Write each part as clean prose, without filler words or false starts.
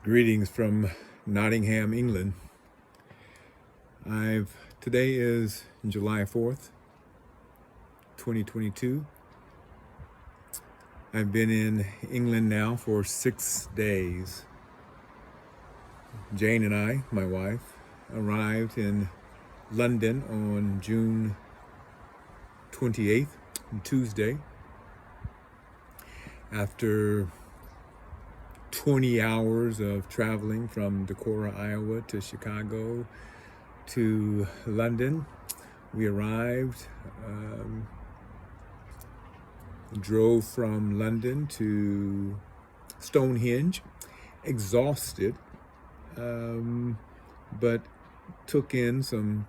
Greetings from Nottingham, England. Today is July 4th, 2022. I've been in England now for 6 days. Jane and I, my wife, arrived in London on June 28th, Tuesday, after 20 hours of traveling from Decorah, Iowa to Chicago to London. We arrived, drove from London to Stonehenge, exhausted, but took in some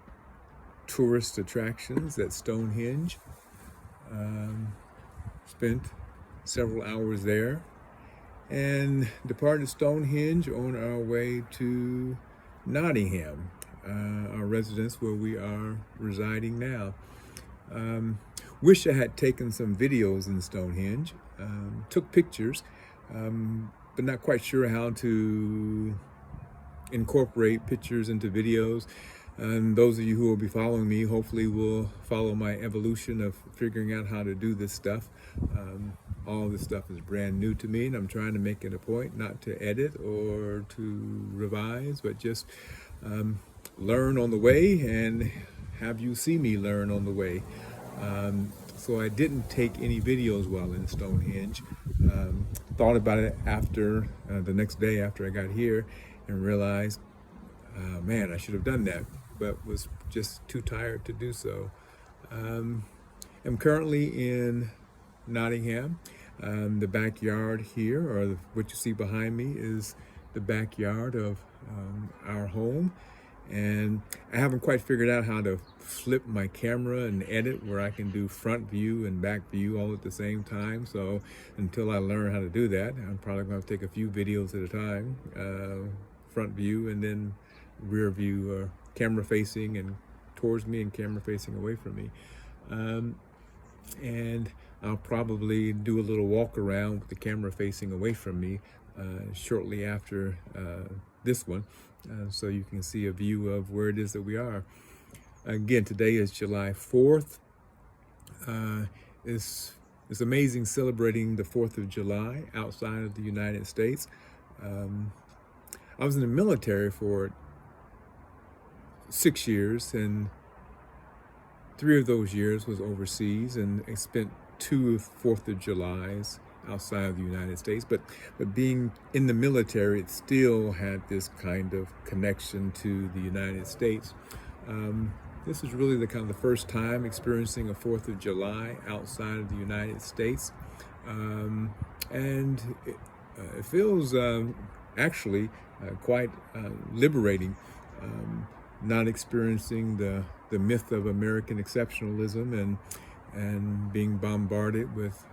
tourist attractions at Stonehenge. Spent several hours there and departed Stonehenge on our way to Nottingham, our residence where we are residing now. Wish I had taken some videos in Stonehenge, took pictures, but not quite sure how to incorporate pictures into videos. And those of you who will be following me hopefully will follow my evolution of figuring out how to do this stuff. All this stuff is brand new to me, and I'm trying to make it a point not to edit or to revise, but just learn on the way and have you see me learn on the way. So I didn't take any videos while in Stonehenge. Thought about it after the next day after I got here and realized, man, I should have done that, but was just too tired to do so. I'm currently in Nottingham. The backyard here, or what you see behind me, is the backyard of our home. And I haven't quite figured out how to flip my camera and edit where I can do front view and back view all at the same time. So until I learn how to do that, I'm probably going to take a few videos at a time, front view and then rear view, camera facing and towards me and camera facing away from me. And I'll probably do a little walk around with the camera facing away from me shortly after this one, so you can see a view of where it is that we are. Again, today is July 4th. It's amazing celebrating the 4th of July outside of the United States. I was in the military for 6 years, and 3 of those years was overseas, and I spent 2 4th of Julys outside of the United States. But being in the military, it still had this kind of connection to the United States. This is really the first time experiencing a 4th of July outside of the United States. And it feels actually quite liberating, not experiencing the myth of American exceptionalism and being bombarded with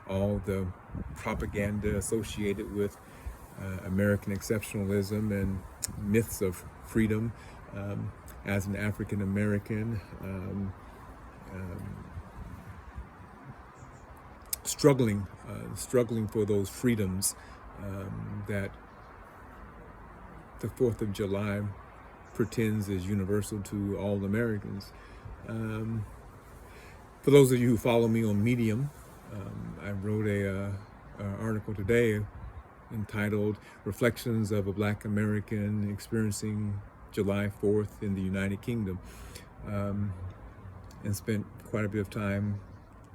all the propaganda associated with American exceptionalism and myths of freedom. As an African American, struggling for those freedoms that the 4th of July pretends is universal to all Americans. For those of you who follow me on Medium, I wrote a article today entitled "Reflections of a Black American Experiencing July 4th in the United Kingdom," and spent quite a bit of time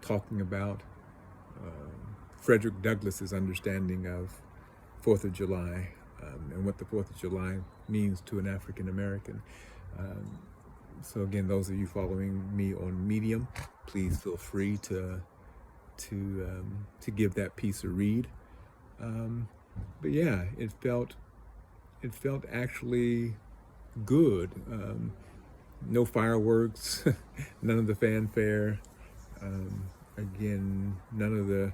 talking about Frederick Douglass's understanding of 4th of July and what the 4th of July means to an African American. So again, those of you following me on Medium, please feel free to give that piece a read. But yeah, it felt actually good. No fireworks, none of the fanfare. Again, none of the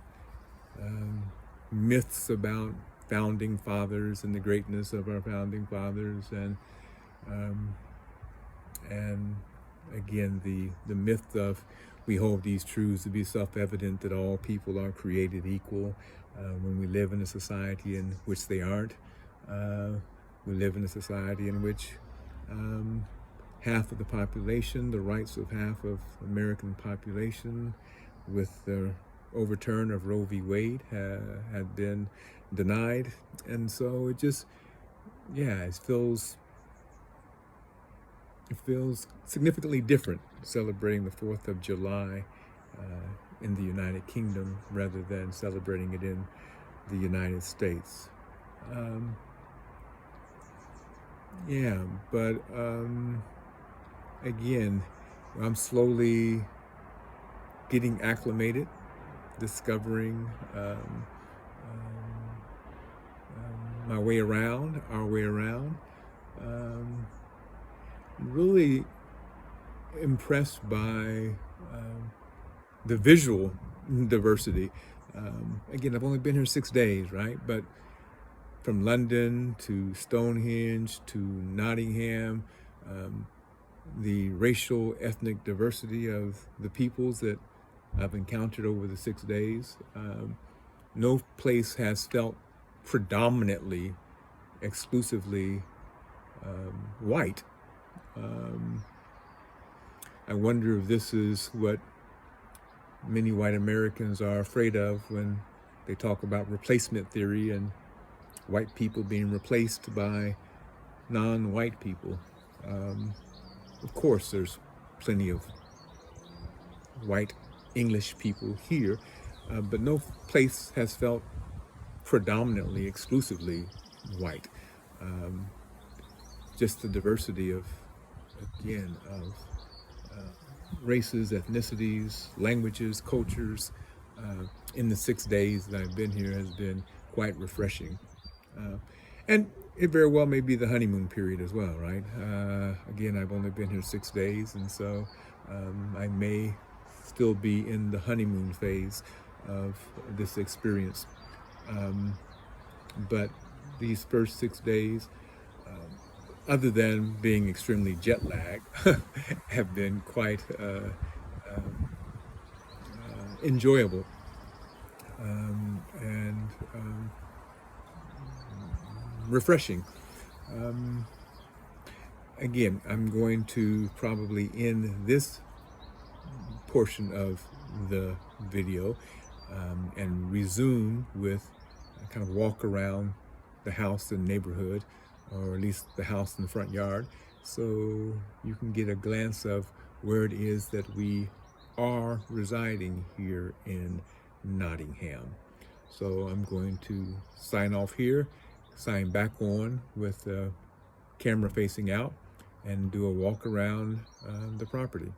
myths about founding fathers and the greatness of our founding fathers, and again the myth of we hold these truths to be self-evident that all people are created equal when we live in a society in which they aren't. We live in a society in which half of the population, the rights of half of American population, with the overturn of Roe v. Wade, had been denied. And so it just, yeah, it feels significantly different celebrating the 4th of July in the United Kingdom rather than celebrating it in the United States. Yeah, but again, I'm slowly getting acclimated, discovering my way around, our way around. Really impressed by the visual diversity. Again, I've only been here 6 days, right? But from London to Stonehenge to Nottingham, the racial, ethnic diversity of the peoples that I've encountered over the 6 days. No place has felt predominantly, exclusively white. I wonder if this is what many white Americans are afraid of when they talk about replacement theory and white people being replaced by non-white people. Of course, there's plenty of white English people here, but no place has felt predominantly, exclusively white. Just the diversity of, again, of races, ethnicities, languages, cultures in the 6 days that I've been here has been quite refreshing. And it very well may be the honeymoon period as well, right? Again, I've only been here 6 days, and so I may still be in the honeymoon phase of this experience. But these first 6 days, other than being extremely jet lagged, have been quite enjoyable and refreshing. Again, I'm going to probably end this portion of the video and resume with a kind of walk around the house and neighborhood, or at least the house in the front yard, so you can get a glance of where it is that we are residing here in Nottingham. So I'm going to sign off here, sign back on with the camera facing out, and do a walk around the property.